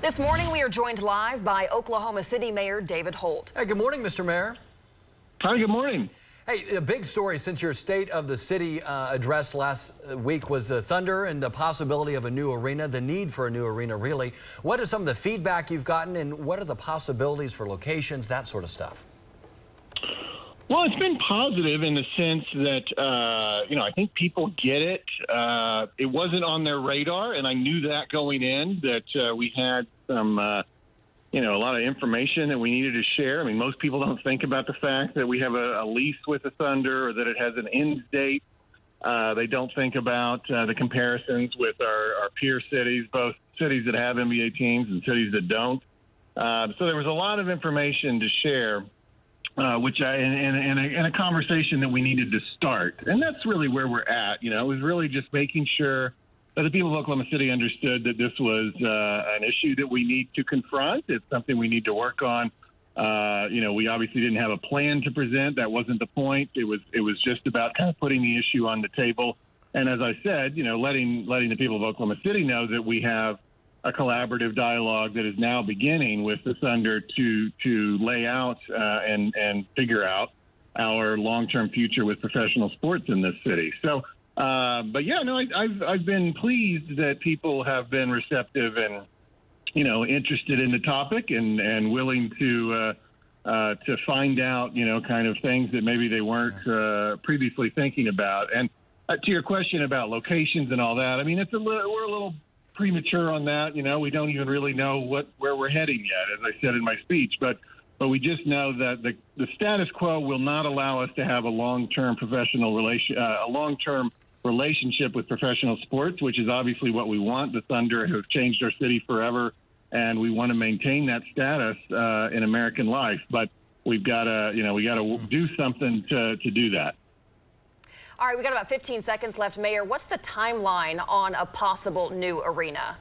This morning, we are joined live by Oklahoma City Mayor David Holt. Hey, good morning, Mr. Mayor. Hi, good morning. Hey, a big story since your State of the City address last week was the Thunder and the possibility of a new arena, the need for a new arena, really. What is some of the feedback you've gotten, and what are the possibilities for locations, that sort of stuff? Well, it's been positive in the sense that, I think people get it. It wasn't on their radar, and I knew that going in, that we had some, a lot of information that we needed to share. I mean, most people don't think about the fact that we have a lease with the Thunder or that it has an end date. They don't think about the comparisons with our peer cities, both cities that have NBA teams and cities that don't. So there was a lot of information to share. Which in a conversation that we needed to start. And that's really where we're at. It was really just making sure that the people of Oklahoma City understood that this was an issue that we need to confront. It's something we need to work on. We obviously didn't have a plan to present. That wasn't the point. It was just about kind of putting the issue on the table. And as I said, letting the people of Oklahoma City know that we have a collaborative dialogue that is now beginning with the Thunder to lay out and figure out our long-term future with professional sports in this city. So, I've been pleased that people have been receptive and, interested in the topic and willing to find out, kind of things that maybe they weren't previously thinking about. And to your question about locations and all that, I mean, we're a little premature on that. We don't even really know where we're heading yet, as I said in my speech, but we just know that the status quo will not allow us to have a long-term relationship with professional sports, which is obviously what we want. The Thunder have changed our city forever, and we want to maintain that status in American life, but we've got to do something to do that. All right, we got about 15 seconds left. Mayor, what's the timeline on a possible new arena?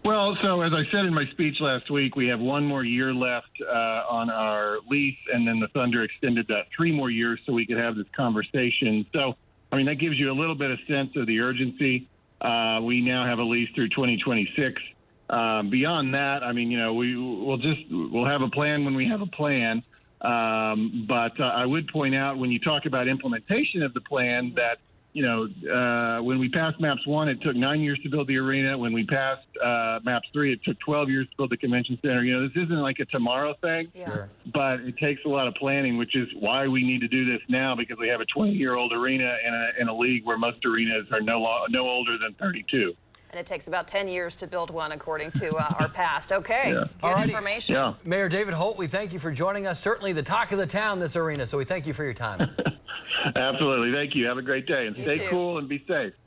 Well, so as I said in my speech last week, we have one more year left on our lease, and then the Thunder extended that 3 more years so we could have this conversation. So, I mean, that gives you a little bit of sense of the urgency. We now have a lease through 2026. Beyond that, I mean, we'll have a plan when we have a plan. But I would point out, when you talk about implementation of the plan, that, when we passed MAPS 1, it took 9 years to build the arena. When we passed MAPS 3, it took 12 years to build the convention center. This isn't like a tomorrow thing, Sure. But it takes a lot of planning, which is why we need to do this now, because we have a 20-year-old arena in a league where most arenas are no older than 32. And it takes about 10 years to build one, according to our past. Okay, Yeah. good information. Yeah. Mayor David Holt, we thank you for joining us. Certainly the talk of the town, this arena, so we thank you for your time. Absolutely. Thank you. Have a great day, and You stay too. cool and be safe.